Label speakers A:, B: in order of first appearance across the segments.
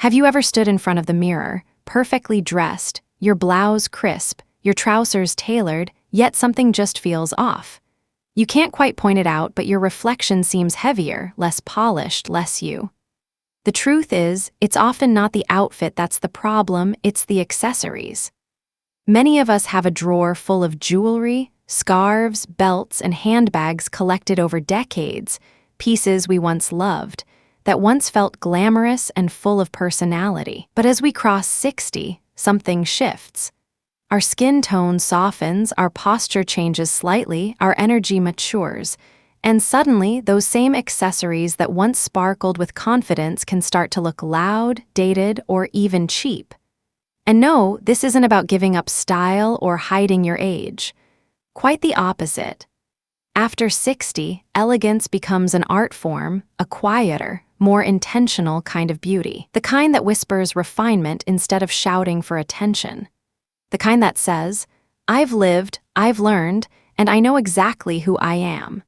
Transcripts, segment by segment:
A: Have you ever stood in front of the mirror, perfectly dressed, your blouse crisp, your trousers tailored, yet something just feels off? You can't quite point it out, but your reflection seems heavier, less polished, less you. The truth is, it's often not the outfit that's the problem, it's the accessories. Many of us have a drawer full of jewelry, scarves, belts, and handbags collected over decades, pieces we once loved, that once felt glamorous and full of personality. But as we cross 60, something shifts. Our skin tone softens, our posture changes slightly, our energy matures, and suddenly those same accessories that once sparkled with confidence can start to look loud, dated, or even cheap. And no, this isn't about giving up style or hiding your age. Quite the opposite. After 60, elegance becomes an art form, a quieter, more intentional kind of beauty. The kind that whispers refinement instead of shouting for attention. The kind that says, I've lived, I've learned, and I know exactly who I am.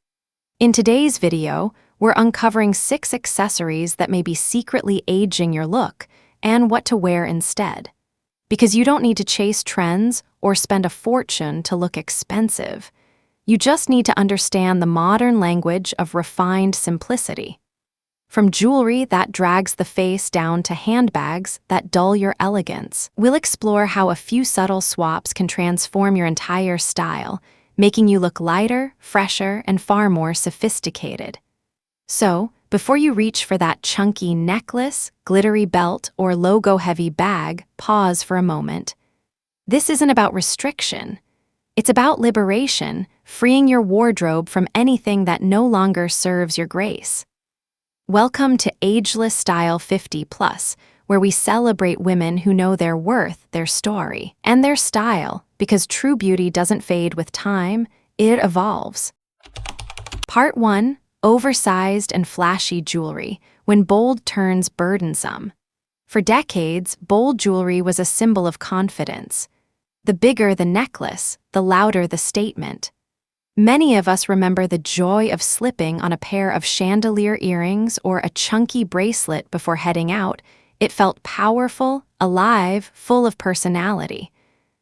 A: In today's video, we're uncovering 6 accessories that may be secretly aging your look and what to wear instead. Because you don't need to chase trends or spend a fortune to look expensive. You just need to understand the modern language of refined simplicity. From jewelry that drags the face down to handbags that dull your elegance, we'll explore how a few subtle swaps can transform your entire style, making you look lighter, fresher, and far more sophisticated. So, before you reach for that chunky necklace, glittery belt, or logo-heavy bag, pause for a moment. This isn't about restriction. It's about liberation, freeing your wardrobe from anything that no longer serves your grace. Welcome to Ageless Style 50+, where we celebrate women who know their worth, their story, and their style, because true beauty doesn't fade with time, it evolves. Part 1. Oversized and flashy jewelry, when bold turns burdensome. For decades, bold jewelry was a symbol of confidence. The bigger the necklace, the louder the statement. Many of us remember the joy of slipping on a pair of chandelier earrings or a chunky bracelet before heading out. It felt powerful, alive, full of personality.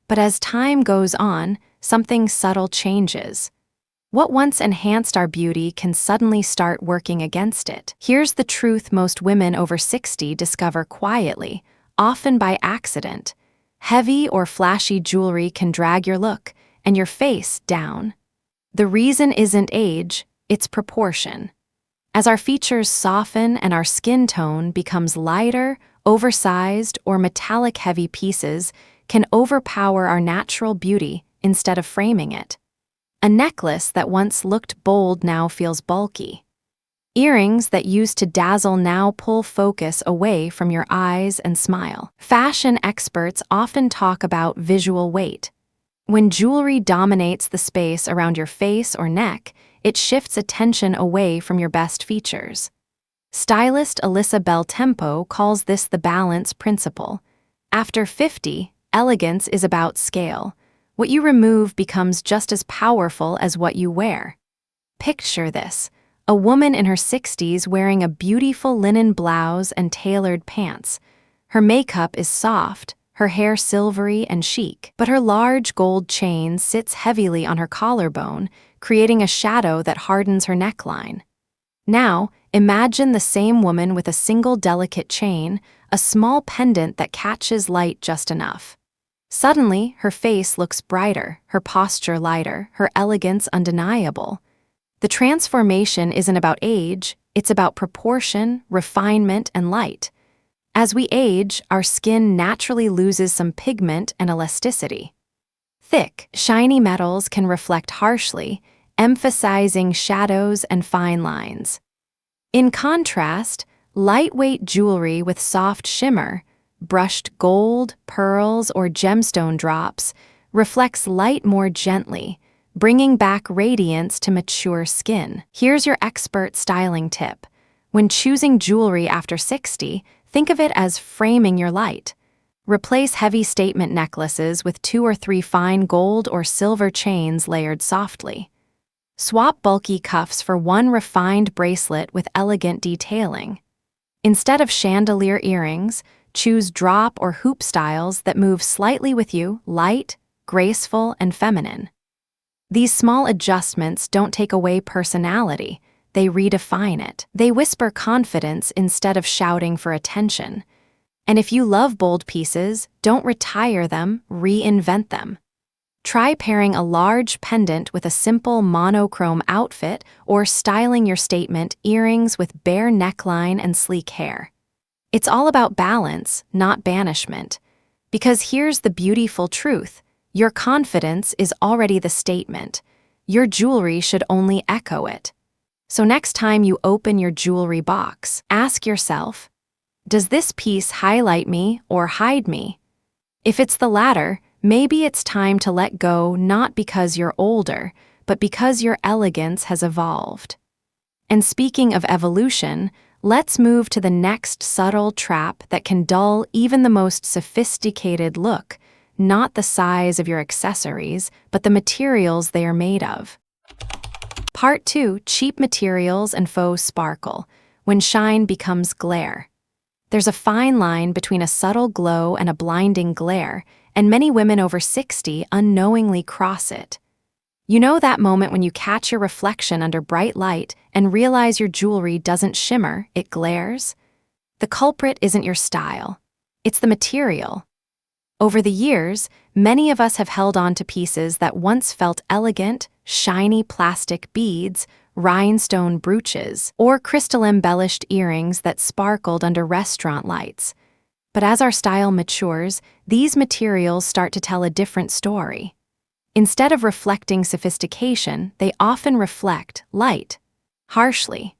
A: But as time goes on, something subtle changes. What once enhanced our beauty can suddenly start working against it. Here's the truth most women over 60 discover quietly, often by accident. Heavy or flashy jewelry can drag your look and your face down. The reason isn't age, it's proportion. As our features soften and our skin tone becomes lighter, oversized, or metallic-heavy pieces can overpower our natural beauty instead of framing it. A necklace that once looked bold now feels bulky. Earrings that used to dazzle now pull focus away from your eyes and smile. Fashion experts often talk about visual weight. When jewelry dominates the space around your face or neck, it shifts attention away from your best features. Stylist Alyssa Bell Tempo calls this the balance principle. After 50, elegance is about scale. What you remove becomes just as powerful as what you wear. Picture this, a woman in her 60s wearing a beautiful linen blouse and tailored pants. Her makeup is soft, her hair silvery and chic, but her large gold chain sits heavily on her collarbone, creating a shadow that hardens her neckline. Now, imagine the same woman with a single delicate chain, a small pendant that catches light just enough. Suddenly, her face looks brighter, her posture lighter, her elegance undeniable. The transformation isn't about age, it's about proportion, refinement, and light. As we age, our skin naturally loses some pigment and elasticity. Thick, shiny metals can reflect harshly, emphasizing shadows and fine lines. In contrast, lightweight jewelry with soft shimmer, brushed gold, pearls, or gemstone drops, reflects light more gently, bringing back radiance to mature skin. Here's your expert styling tip. When choosing jewelry after 60, think of it as framing your light. Replace heavy statement necklaces with 2 or 3 fine gold or silver chains layered softly. Swap bulky cuffs for one refined bracelet with elegant detailing. Instead of chandelier earrings, choose drop or hoop styles that move slightly with you, light, graceful, and feminine. These small adjustments don't take away personality, they redefine it. They whisper confidence instead of shouting for attention. And if you love bold pieces, don't retire them, reinvent them. Try pairing a large pendant with a simple monochrome outfit or styling your statement earrings with bare neckline and sleek hair. It's all about balance, not banishment. Because here's the beautiful truth. Your confidence is already the statement. Your jewelry should only echo it. So next time you open your jewelry box, ask yourself, does this piece highlight me or hide me? If it's the latter, maybe it's time to let go, not because you're older, but because your elegance has evolved. And speaking of evolution, let's move to the next subtle trap that can dull even the most sophisticated look, not the size of your accessories, but the materials they are made of. Part 2: Cheap materials and faux sparkle, when shine becomes glare. There's a fine line between a subtle glow and a blinding glare, and many women over 60 unknowingly cross it. You know that moment when you catch your reflection under bright light and realize your jewelry doesn't shimmer, it glares? The culprit isn't your style. It's the material. Over the years, many of us have held on to pieces that once felt elegant, shiny plastic beads, rhinestone brooches, or crystal-embellished earrings that sparkled under restaurant lights. But as our style matures, these materials start to tell a different story. Instead of reflecting sophistication, they often reflect light, harshly.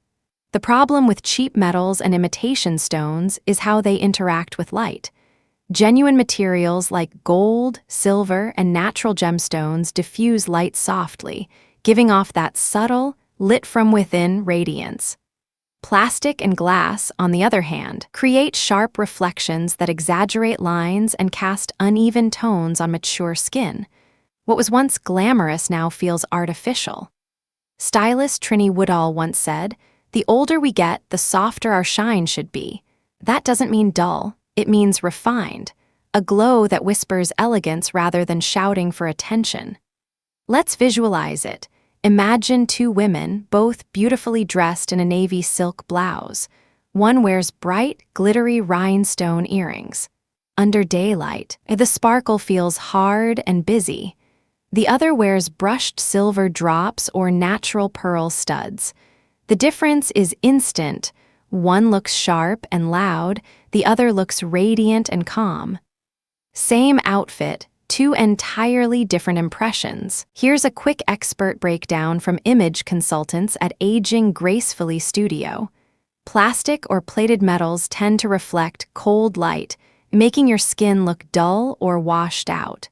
A: The problem with cheap metals and imitation stones is how they interact with light. Genuine materials like gold, silver, and natural gemstones diffuse light softly, giving off that subtle, lit-from-within radiance. Plastic and glass, on the other hand, create sharp reflections that exaggerate lines and cast uneven tones on mature skin. What was once glamorous now feels artificial. Stylist Trini Woodall once said, "The older we get, the softer our shine should be." That doesn't mean dull, it means refined, a glow that whispers elegance rather than shouting for attention. Let's visualize it. Imagine two women, both beautifully dressed in a navy silk blouse. One wears bright, glittery rhinestone earrings. Under daylight, the sparkle feels hard and busy. The other wears brushed silver drops or natural pearl studs. The difference is instant. One looks sharp and loud, the other looks radiant and calm. Same outfit, two entirely different impressions. Here's a quick expert breakdown from image consultants at Aging Gracefully Studio. Plastic or plated metals tend to reflect cold light, making your skin look dull or washed out.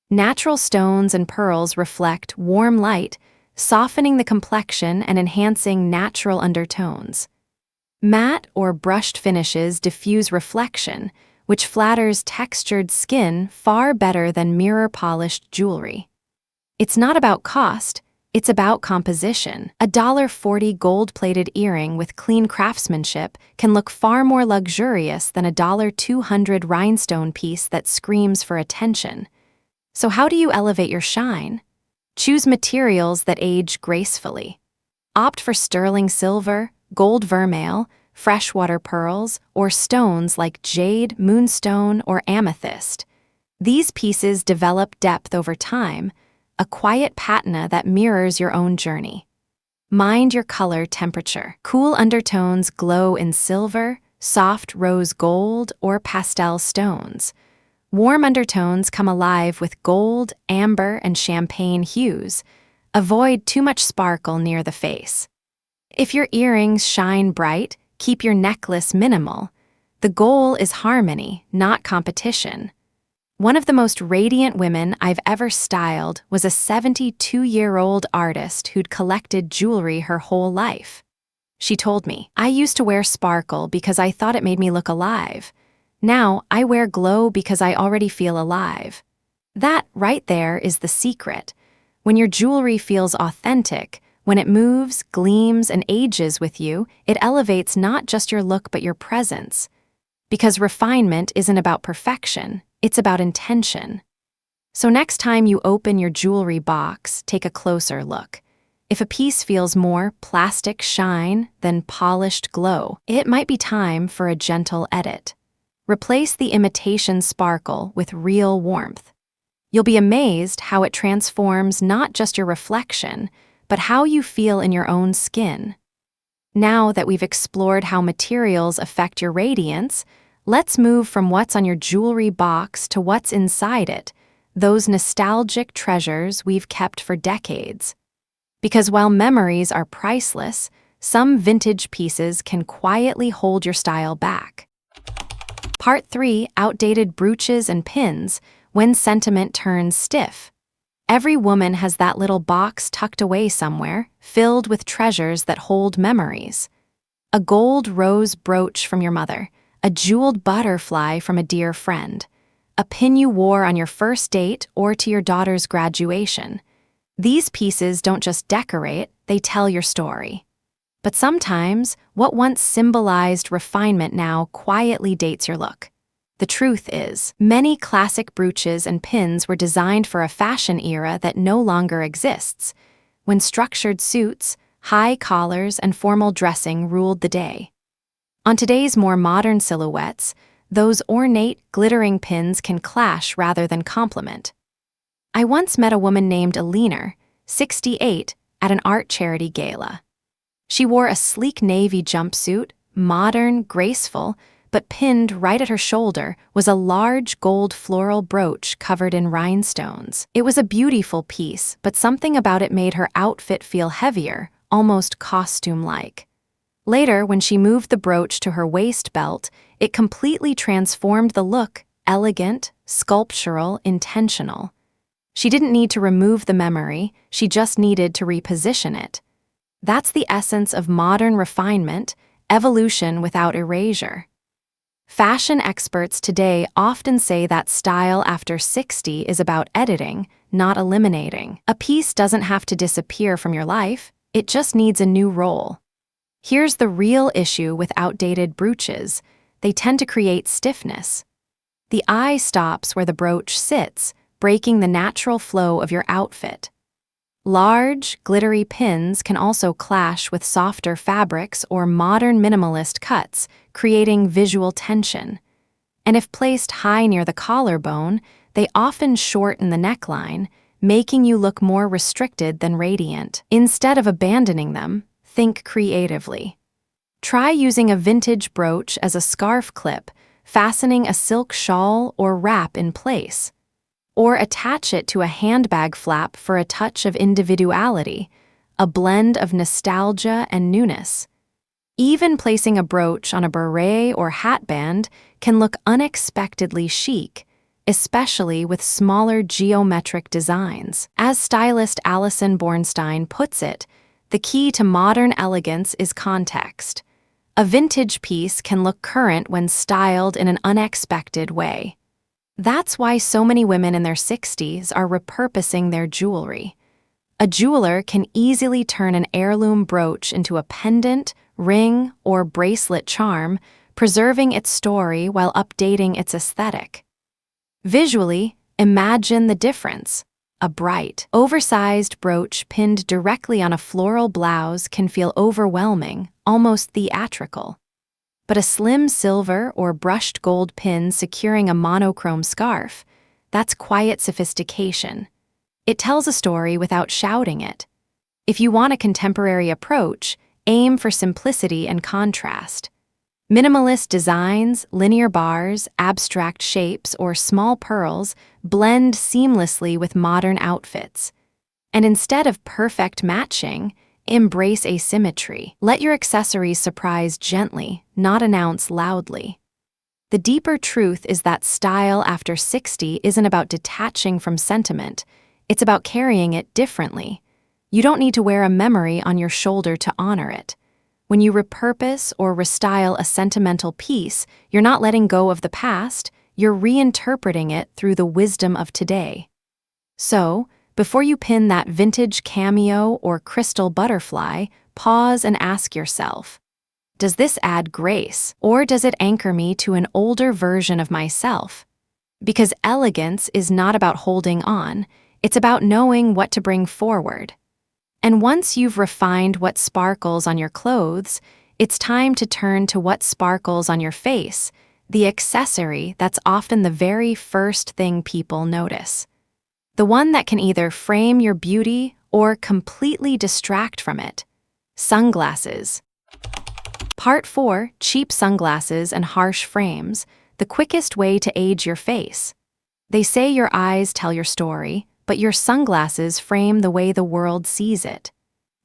A: Natural stones and pearls reflect warm light, softening the complexion and enhancing natural undertones. Matte or brushed finishes diffuse reflection, which flatters textured skin far better than mirror-polished jewelry. It's not about cost, it's about composition. A $1.40 gold-plated earring with clean craftsmanship can look far more luxurious than a $200 rhinestone piece that screams for attention. So how do you elevate your shine? Choose materials that age gracefully. Opt for sterling silver, gold vermeil, freshwater pearls, or stones like jade, moonstone, or amethyst. These pieces develop depth over time, a quiet patina that mirrors your own journey. Mind your color temperature. Cool undertones glow in silver, soft rose gold, or pastel stones. Warm undertones come alive with gold, amber, and champagne hues. Avoid too much sparkle near the face. If your earrings shine bright, keep your necklace minimal. The goal is harmony, not competition. One of the most radiant women I've ever styled was a 72-year-old artist who'd collected jewelry her whole life. She told me, "I used to wear sparkle because I thought it made me look alive. Now I wear glow because I already feel alive." That right there is the secret. When your jewelry feels authentic, when it moves, gleams, and ages with you, it elevates not just your look but your presence. Because refinement isn't about perfection, it's about intention. So next time you open your jewelry box, take a closer look. If a piece feels more plastic shine than polished glow, it might be time for a gentle edit. Replace the imitation sparkle with real warmth. You'll be amazed how it transforms not just your reflection, but how you feel in your own skin. Now that we've explored how materials affect your radiance, let's move from what's on your jewelry box to what's inside it, those nostalgic treasures we've kept for decades. Because while memories are priceless, some vintage pieces can quietly hold your style back. Part 3, outdated brooches and pins, when sentiment turns stiff. Every woman has that little box tucked away somewhere, filled with treasures that hold memories. A gold rose brooch from your mother, a jeweled butterfly from a dear friend, a pin you wore on your first date or to your daughter's graduation. These pieces don't just decorate, they tell your story. But sometimes, what once symbolized refinement now quietly dates your look. The truth is, many classic brooches and pins were designed for a fashion era that no longer exists, when structured suits, high collars, and formal dressing ruled the day. On today's more modern silhouettes, those ornate, glittering pins can clash rather than complement. I once met a woman named Ageless, 68, at an art charity gala. She wore a sleek navy jumpsuit, modern, graceful, but pinned right at her shoulder was a large gold floral brooch covered in rhinestones. It was a beautiful piece, but something about it made her outfit feel heavier, almost costume-like. Later, when she moved the brooch to her waist belt, it completely transformed the look, elegant, sculptural, intentional. She didn't need to remove the memory, she just needed to reposition it. That's the essence of modern refinement, evolution without erasure. Fashion experts today often say that style after 60 is about editing, not eliminating. A piece doesn't have to disappear from your life, it just needs a new role. Here's the real issue with outdated brooches. They tend to create stiffness. The eye stops where the brooch sits, breaking the natural flow of your outfit. Large, glittery pins can also clash with softer fabrics or modern minimalist cuts, creating visual tension. And if placed high near the collarbone, they often shorten the neckline, making you look more restricted than radiant. Instead of abandoning them, think creatively. Try using a vintage brooch as a scarf clip, fastening a silk shawl or wrap in place. Or attach it to a handbag flap for a touch of individuality, a blend of nostalgia and newness. Even placing a brooch on a beret or hatband can look unexpectedly chic, especially with smaller geometric designs. As stylist Alison Bornstein puts it, the key to modern elegance is context. A vintage piece can look current when styled in an unexpected way. That's why so many women in their 60s are repurposing their jewelry. A jeweler can easily turn an heirloom brooch into a pendant, ring, or bracelet charm, preserving its story while updating its aesthetic. Visually, imagine the difference. A bright, oversized brooch pinned directly on a floral blouse can feel overwhelming, almost theatrical. But a slim silver or brushed gold pin securing a monochrome scarf, that's quiet sophistication. It tells a story without shouting it. If you want a contemporary approach, aim for simplicity and contrast. Minimalist designs, linear bars, abstract shapes, or small pearls blend seamlessly with modern outfits. And instead of perfect matching, embrace asymmetry. Let your accessories surprise gently, not announce loudly. The deeper truth is that style after 60 isn't about detaching from sentiment, it's about carrying it differently. You don't need to wear a memory on your shoulder to honor it. When you repurpose or restyle a sentimental piece, you're not letting go of the past, you're reinterpreting it through the wisdom of today. So, before you pin that vintage cameo or crystal butterfly, pause and ask yourself, Does this add grace, or does it anchor me to an older version of myself? Because elegance is not about holding on, it's about knowing what to bring forward. And once you've refined what sparkles on your clothes, it's time to turn to what sparkles on your face, the accessory that's often the very first thing people notice. The one that can either frame your beauty or completely distract from it. Sunglasses. Part 4, cheap sunglasses and harsh frames, the quickest way to age your face. They say your eyes tell your story, but your sunglasses frame the way the world sees it.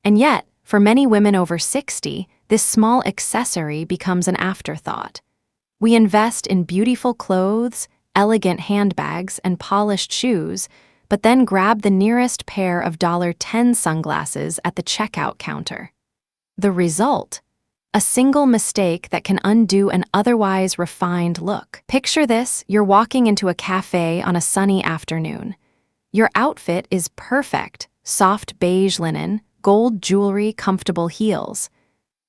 A: And yet, for many women over 60, this small accessory becomes an afterthought. We invest in beautiful clothes, elegant handbags, and polished shoes, but then grab the nearest pair of $10 sunglasses at the checkout counter. The result? A single mistake that can undo an otherwise refined look. Picture this: you're walking into a cafe on a sunny afternoon. Your outfit is perfect: soft beige linen, gold jewelry, comfortable heels.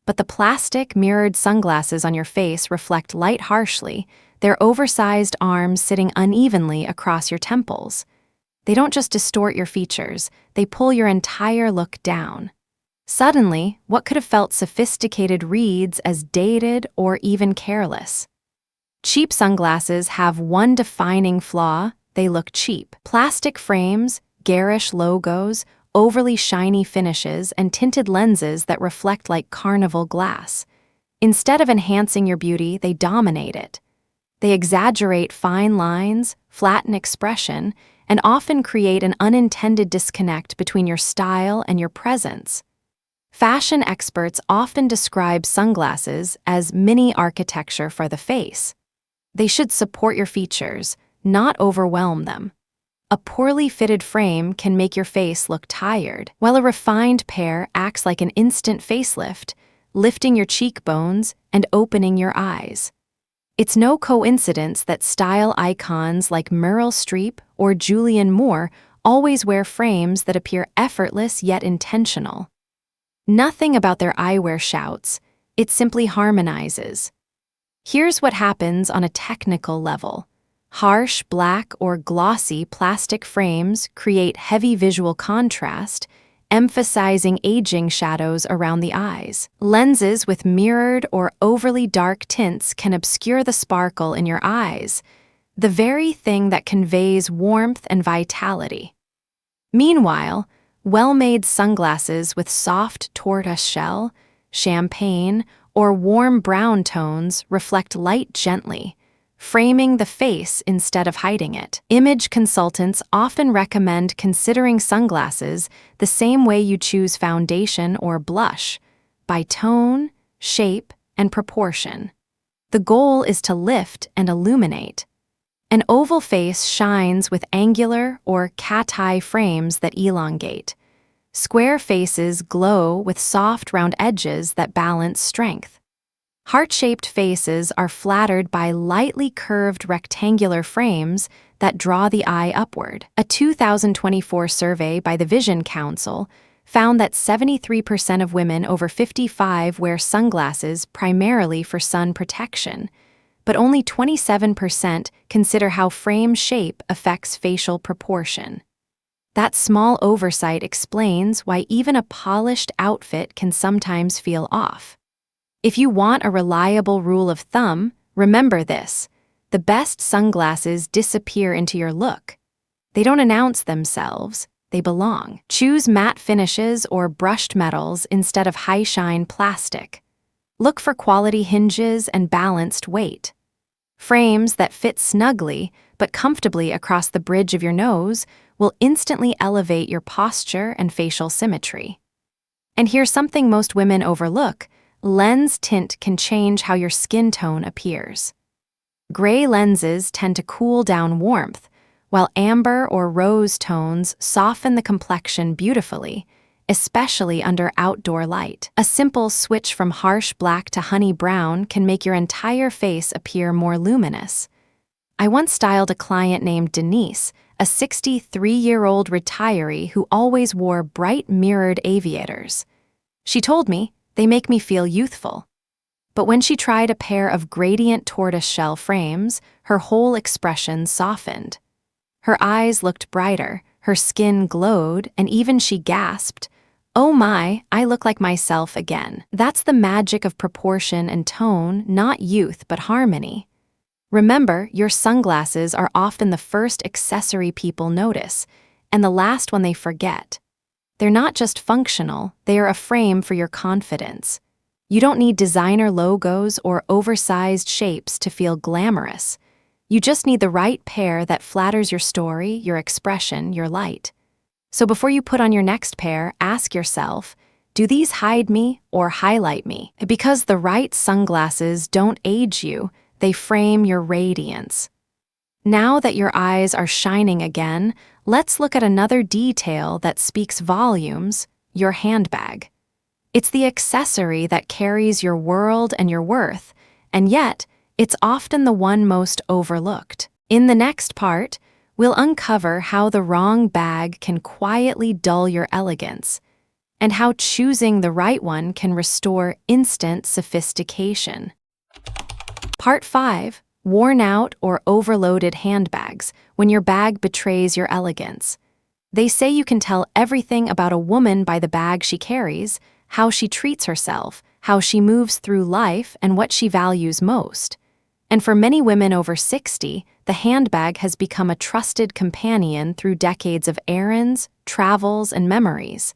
A: But the plastic, mirrored sunglasses on your face reflect light harshly, their oversized arms sitting unevenly across your temples. They don't just distort your features, they pull your entire look down. Suddenly, what could have felt sophisticated reads as dated or even careless. Cheap sunglasses have one defining flaw: they look cheap. Plastic frames, garish logos, overly shiny finishes, and tinted lenses that reflect like carnival glass. Instead of enhancing your beauty, they dominate it. They exaggerate fine lines, flatten expression, and often create an unintended disconnect between your style and your presence. Fashion experts often describe sunglasses as mini architecture for the face. They should support your features, not overwhelm them. A poorly fitted frame can make your face look tired, while a refined pair acts like an instant facelift, lifting your cheekbones and opening your eyes. It's no coincidence that style icons like Meryl Streep or Julianne Moore always wear frames that appear effortless yet intentional. Nothing about their eyewear shouts, it simply harmonizes. Here's what happens on a technical level. Harsh black or glossy plastic frames create heavy visual contrast, emphasizing aging shadows around the eyes. Lenses with mirrored or overly dark tints can obscure the sparkle in your eyes, the very thing that conveys warmth and vitality. Meanwhile, well-made sunglasses with soft tortoiseshell, champagne, or warm brown tones reflect light gently, framing the face instead of hiding it. Image consultants often recommend considering sunglasses the same way you choose foundation or blush, by tone, shape, and proportion. The goal is to lift and illuminate. An oval face shines with angular or cat-eye frames that elongate. Square faces glow with soft, round edges that balance strength. Heart-shaped faces are flattered by lightly curved rectangular frames that draw the eye upward. A 2024 survey by the Vision Council found that 73% of women over 55 wear sunglasses primarily for sun protection, but only 27% consider how frame shape affects facial proportion. That small oversight explains why even a polished outfit can sometimes feel off. If you want a reliable rule of thumb, remember this: the best sunglasses disappear into your look. They don't announce themselves, they belong. Choose matte finishes or brushed metals instead of high-shine plastic. Look for quality hinges and balanced weight. Frames that fit snugly but comfortably across the bridge of your nose will instantly elevate your posture and facial symmetry. And here's something most women overlook: lens tint can change how your skin tone appears. Gray lenses tend to cool down warmth, while amber or rose tones soften the complexion beautifully, especially under outdoor light. A simple switch from harsh black to honey brown can make your entire face appear more luminous. I once styled a client named Denise, a 63-year-old retiree who always wore bright mirrored aviators. She told me, "They make me feel youthful." But when she tried a pair of gradient tortoiseshell frames, her whole expression softened. Her eyes looked brighter, her skin glowed, and even she gasped, "Oh my, I look like myself again." That's the magic of proportion and tone, not youth but harmony. Remember, your sunglasses are often the first accessory people notice, and the last one they forget. They're not just functional, they are a frame for your confidence. You don't need designer logos or oversized shapes to feel glamorous. You just need the right pair that flatters your story, your expression, your light. So before you put on your next pair, ask yourself, do these hide me or highlight me? Because the right sunglasses don't age you, they frame your radiance. Now that your eyes are shining again, let's look at another detail that speaks volumes, your handbag. It's the accessory that carries your world and your worth, and yet, it's often the one most overlooked. In the next part, we'll uncover how the wrong bag can quietly dull your elegance, and how choosing the right one can restore instant sophistication. Part 5. Worn out or overloaded handbags, when your bag betrays your elegance. They say you can tell everything about a woman by the bag she carries, how she treats herself, how she moves through life, and what she values most. And for many women over 60, the handbag has become a trusted companion through decades of errands, travels, and memories.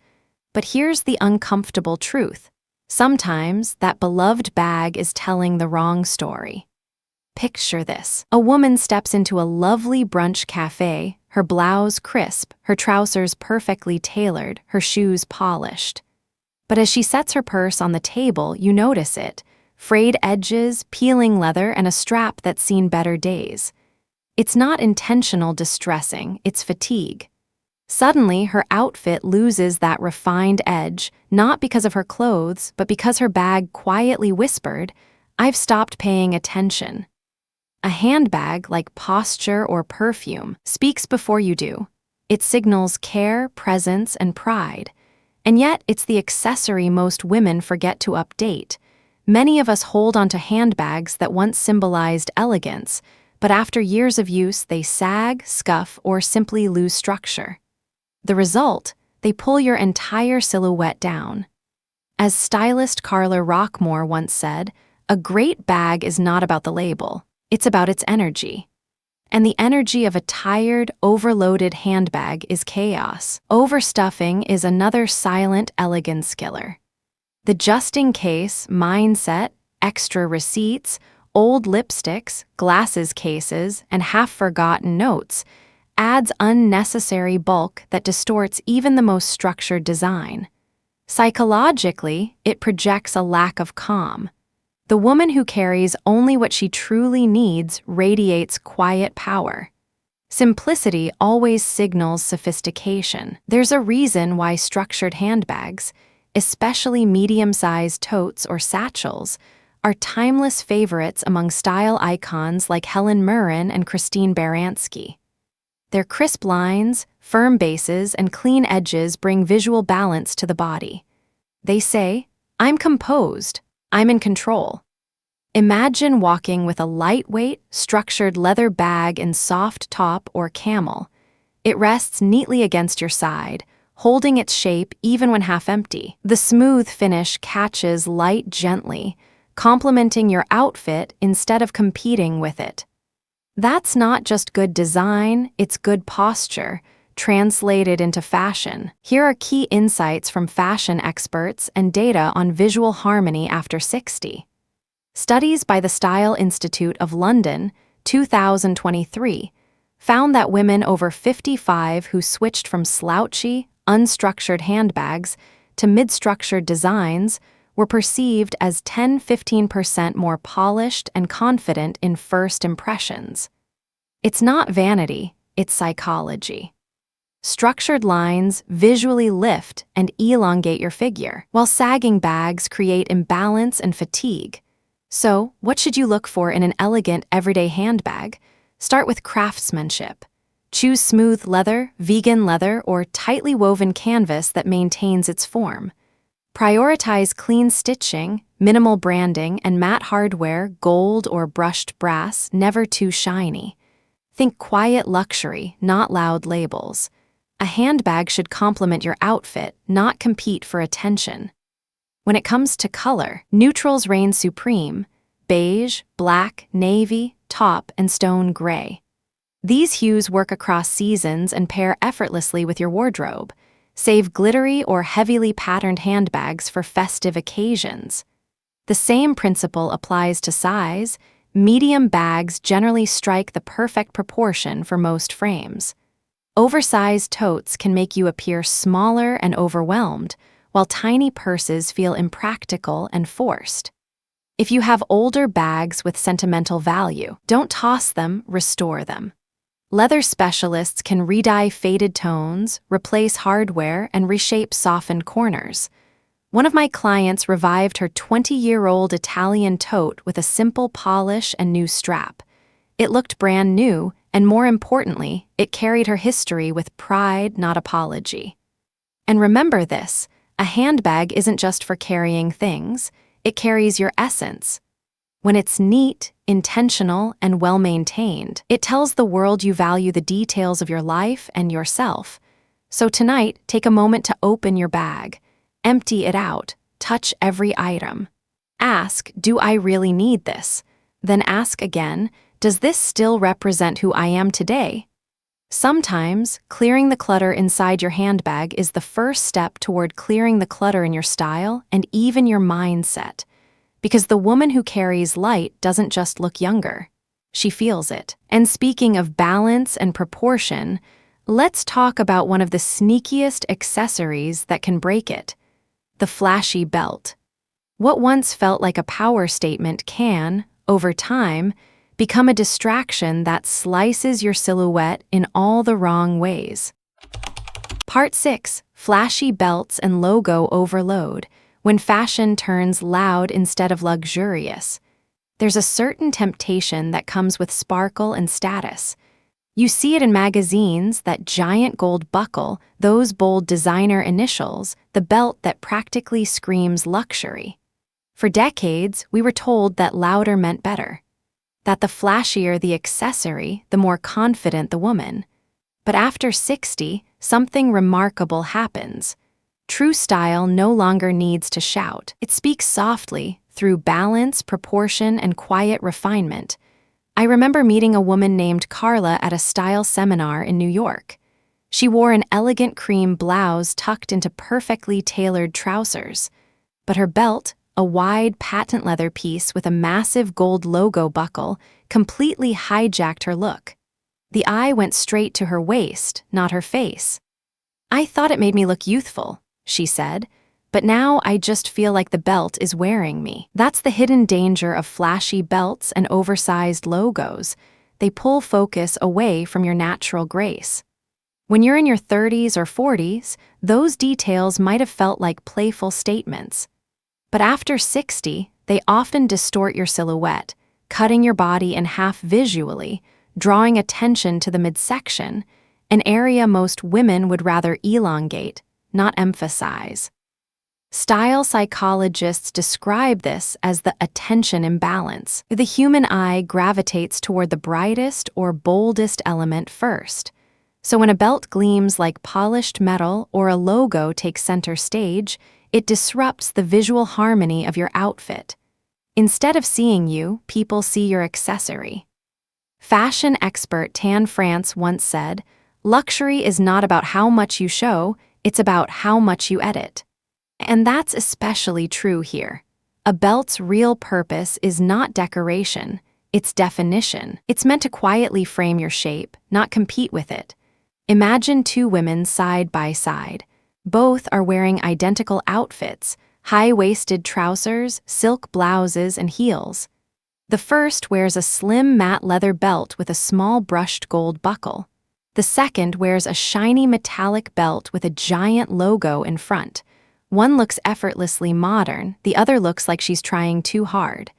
A: But here's the uncomfortable truth. Sometimes that beloved bag is telling the wrong story. Picture this. A woman steps into a lovely brunch cafe, her blouse crisp, her trousers perfectly tailored, her shoes polished. But as she sets her purse on the table, you notice it. Frayed edges, peeling leather, and a strap that's seen better days. It's not intentional distressing, it's fatigue. Suddenly, her outfit loses that refined edge, not because of her clothes, but because her bag quietly whispered, "I've stopped paying attention." A handbag, like posture or perfume, speaks before you do. It signals care, presence, and pride. And yet, it's the accessory most women forget to update. Many of us hold onto handbags that once symbolized elegance, but after years of use, they sag, scuff, or simply lose structure. The result? They pull your entire silhouette down. As stylist Carla Rockmore once said, "A great bag is not about the label, it's about its energy." And the energy of a tired, overloaded handbag is chaos. Overstuffing is another silent elegance killer. The just-in-case mindset, extra receipts, old lipsticks, glasses cases, and half-forgotten notes adds unnecessary bulk that distorts even the most structured design. Psychologically, it projects a lack of calm. The woman who carries only what she truly needs radiates quiet power. Simplicity always signals sophistication. There's a reason why structured handbags, especially medium-sized totes or satchels, are timeless favorites among style icons like Helen Mirren and Christine Baranski. Their crisp lines, firm bases, and clean edges bring visual balance to the body. They say, "I'm composed, I'm in control." Imagine walking with a lightweight, structured leather bag in soft top or camel. It rests neatly against your side, holding its shape even when half empty. The smooth finish catches light gently, complementing your outfit instead of competing with it. That's not just good design, it's good posture, translated into fashion. Here are key insights from fashion experts and data on visual harmony after 60. Studies by the Style Institute of London, 2023, found that women over 55 who switched from slouchy, unstructured handbags to mid-structured designs were perceived as 10–15% more polished and confident in first impressions. It's not vanity, it's psychology. Structured lines visually lift and elongate your figure, while sagging bags create imbalance and fatigue. So, what should you look for in an elegant everyday handbag? Start with craftsmanship. Choose smooth leather, vegan leather, or tightly woven canvas that maintains its form. Prioritize clean stitching, minimal branding, and matte hardware, gold or brushed brass, never too shiny. Think quiet luxury, not loud labels. A handbag should complement your outfit, not compete for attention. When it comes to color, neutrals reign supreme: beige, black, navy, taupe, and stone gray. These hues work across seasons and pair effortlessly with your wardrobe. Save glittery or heavily patterned handbags for festive occasions. The same principle applies to size. Medium bags generally strike the perfect proportion for most frames. Oversized totes can make you appear smaller and overwhelmed, while tiny purses feel impractical and forced. If you have older bags with sentimental value, don't toss them, restore them. Leather specialists can redye faded tones, replace hardware, and reshape softened corners. One of my clients revived her 20-year-old Italian tote with a simple polish and new strap. It looked brand new, and more importantly, it carried her history with pride, not apology. And remember this: a handbag isn't just for carrying things, it carries your essence. When it's neat, intentional, and well-maintained, it tells the world you value the details of your life and yourself. So tonight, take a moment to open your bag. Empty it out. Touch every item. Ask, do I really need this? Then ask again, does this still represent who I am today? Sometimes, clearing the clutter inside your handbag is the first step toward clearing the clutter in your style and even your mindset. Because the woman who carries light doesn't just look younger. She feels it. And speaking of balance and proportion, let's talk about one of the sneakiest accessories that can break it: the flashy belt. What once felt like a power statement can, over time, become a distraction that slices your silhouette in all the wrong ways. Part 6: Flashy belts and logo overload. When fashion turns loud instead of luxurious. There's a certain temptation that comes with sparkle and status. You see it in magazines: that giant gold buckle, those bold designer initials, the belt that practically screams luxury. For decades, we were told that louder meant better. That the flashier the accessory, the more confident the woman. But after 60, something remarkable happens. True style no longer needs to shout. It speaks softly, through balance, proportion, and quiet refinement. I remember meeting a woman named Carla at a style seminar in New York. She wore an elegant cream blouse tucked into perfectly tailored trousers. But her belt, a wide patent leather piece with a massive gold logo buckle, completely hijacked her look. The eye went straight to her waist, not her face. "I thought it made me look youthful," she said, "but now I just feel like the belt is wearing me." That's the hidden danger of flashy belts and oversized logos. They pull focus away from your natural grace. When you're in your 30s or 40s, those details might have felt like playful statements. But after 60, they often distort your silhouette, cutting your body in half visually, drawing attention to the midsection, an area most women would rather elongate, not emphasize. Style psychologists describe this as the attention imbalance. The human eye gravitates toward the brightest or boldest element first. So when a belt gleams like polished metal or a logo takes center stage, it disrupts the visual harmony of your outfit. Instead of seeing you, people see your accessory. Fashion expert Tan France once said, "Luxury is not about how much you show, it's about how much you edit." And that's especially true here. A belt's real purpose is not decoration, it's definition. It's meant to quietly frame your shape, not compete with it. Imagine two women side by side. Both are wearing identical outfits: high-waisted trousers, silk blouses, and heels. The first wears a slim matte leather belt with a small brushed gold buckle. The second wears a shiny metallic belt with a giant logo in front. One looks effortlessly modern, the other looks like she's trying too hard.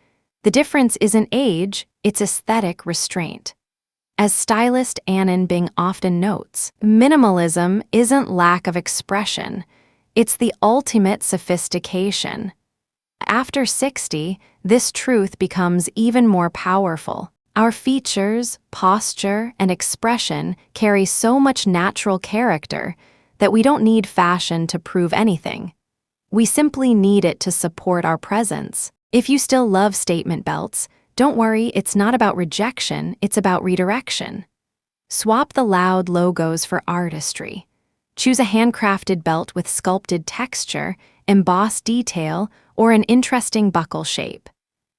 A: The difference isn't age, it's aesthetic restraint. As stylist Annan Bing often notes, minimalism isn't lack of expression, It's the ultimate sophistication. After 60, this truth becomes even more powerful. Our features, posture, and expression carry so much natural character that we don't need fashion to prove anything. We simply need it to support our presence. If you still love statement belts, don't worry, it's not about rejection, it's about redirection. Swap the loud logos for artistry. Choose a handcrafted belt with sculpted texture, embossed detail, or an interesting buckle shape.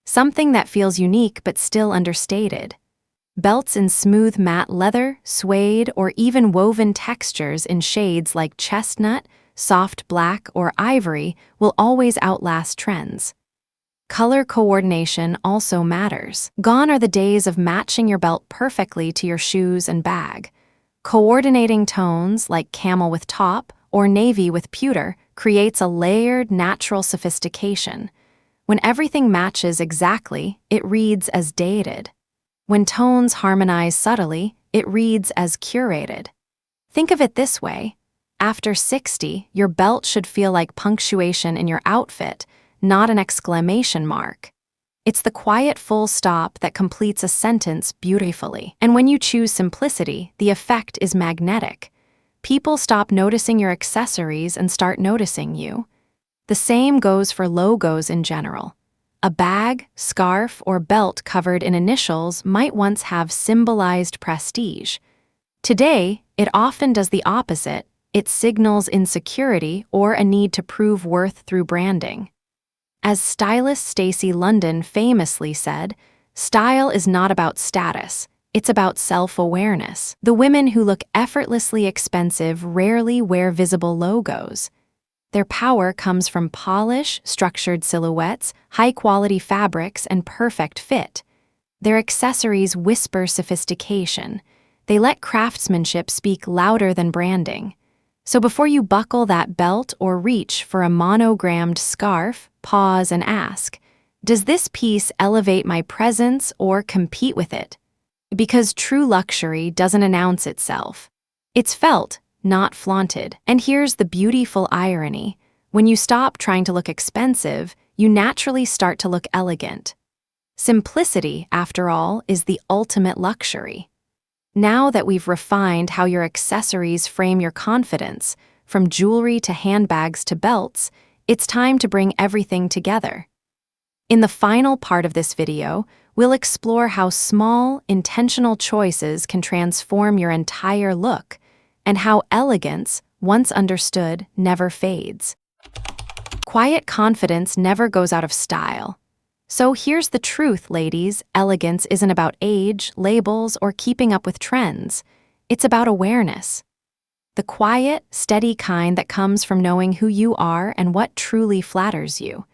A: Something that feels unique but still understated. Belts in smooth matte leather, suede, or even woven textures in shades like chestnut, soft black, or ivory will always outlast trends. Color coordination also matters. Gone are the days of matching your belt perfectly to your shoes and bag. Coordinating tones like camel with top or navy with pewter creates a layered, natural sophistication. When everything matches exactly, it reads as dated. When tones harmonize subtly, it reads as curated. Think of it this way. After 60, your belt should feel like punctuation in your outfit, not an exclamation mark. It's the quiet full stop that completes a sentence beautifully. And when you choose simplicity, the effect is magnetic. People stop noticing your accessories and start noticing you. The same goes for logos in general. A bag, scarf, or belt covered in initials might once have symbolized prestige. Today, it often does the opposite. It signals insecurity or a need to prove worth through branding. As stylist Stacey London famously said, "Style is not about status, it's about self-awareness." The women who look effortlessly expensive rarely wear visible logos. Their power comes from polish, structured silhouettes, high-quality fabrics, and perfect fit. Their accessories whisper sophistication. They let craftsmanship speak louder than branding. So before you buckle that belt or reach for a monogrammed scarf, pause and ask, does this piece elevate my presence or compete with it? Because true luxury doesn't announce itself. It's felt, not flaunted. And here's the beautiful irony. When you stop trying to look expensive, you naturally start to look elegant. Simplicity, after all, is the ultimate luxury. Now that we've refined how your accessories frame your confidence, from jewelry to handbags to belts, it's time to bring everything together. In the final part of this video, we'll explore how small, intentional choices can transform your entire look, and how elegance, once understood, never fades. Quiet confidence never goes out of style. So here's the truth, ladies. Elegance isn't about age, labels, or keeping up with trends. It's about awareness. The quiet, steady kind that comes from knowing who you are and what truly flatters you.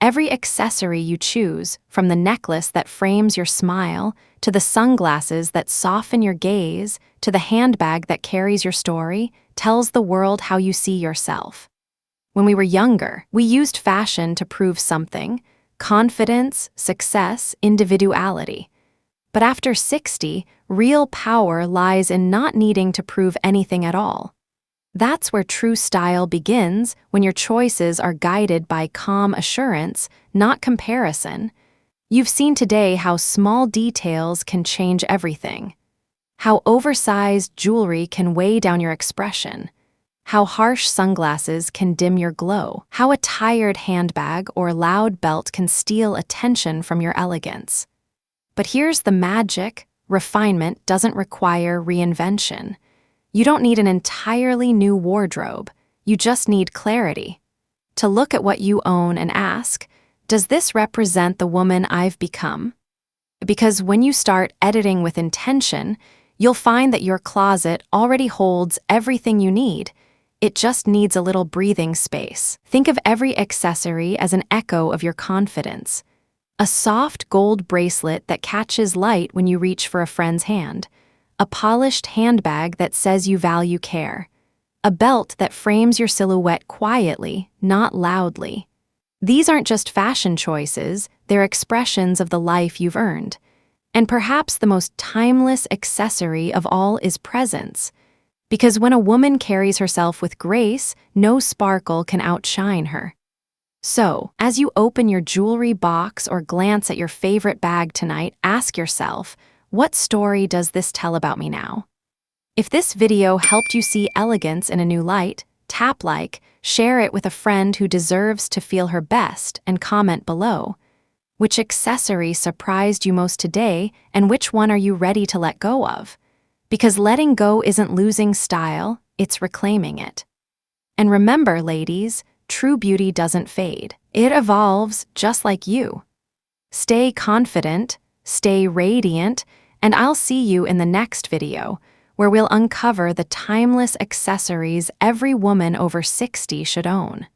A: Every accessory you choose, from the necklace that frames your smile, to the sunglasses that soften your gaze, to the handbag that carries your story, tells the world how you see yourself. When we were younger, we used fashion to prove something: confidence, success, individuality. But after 60, real power lies in not needing to prove anything at all. That's where true style begins, when your choices are guided by calm assurance, not comparison. You've seen today how small details can change everything. How oversized jewelry can weigh down your expression. How harsh sunglasses can dim your glow. How a tired handbag or loud belt can steal attention from your elegance. But here's the magic: refinement doesn't require reinvention. You don't need an entirely new wardrobe. You just need clarity. To look at what you own and ask, does this represent the woman I've become? Because when you start editing with intention, you'll find that your closet already holds everything you need. It just needs a little breathing space. Think of every accessory as an echo of your confidence. A soft gold bracelet that catches light when you reach for a friend's hand. A polished handbag that says you value care. A belt that frames your silhouette quietly, not loudly. These aren't just fashion choices, they're expressions of the life you've earned. And perhaps the most timeless accessory of all is presence. Because when a woman carries herself with grace, no sparkle can outshine her. So, as you open your jewelry box or glance at your favorite bag tonight, ask yourself, what story does this tell about me now? If this video helped you see elegance in a new light, tap like, share it with a friend who deserves to feel her best, and comment below. Which accessory surprised you most today, and which one are you ready to let go of? Because letting go isn't losing style, it's reclaiming it. And remember, ladies, true beauty doesn't fade. It evolves just like you. Stay confident, stay radiant, and I'll see you in the next video, where we'll uncover the timeless accessories every woman over 60 should own.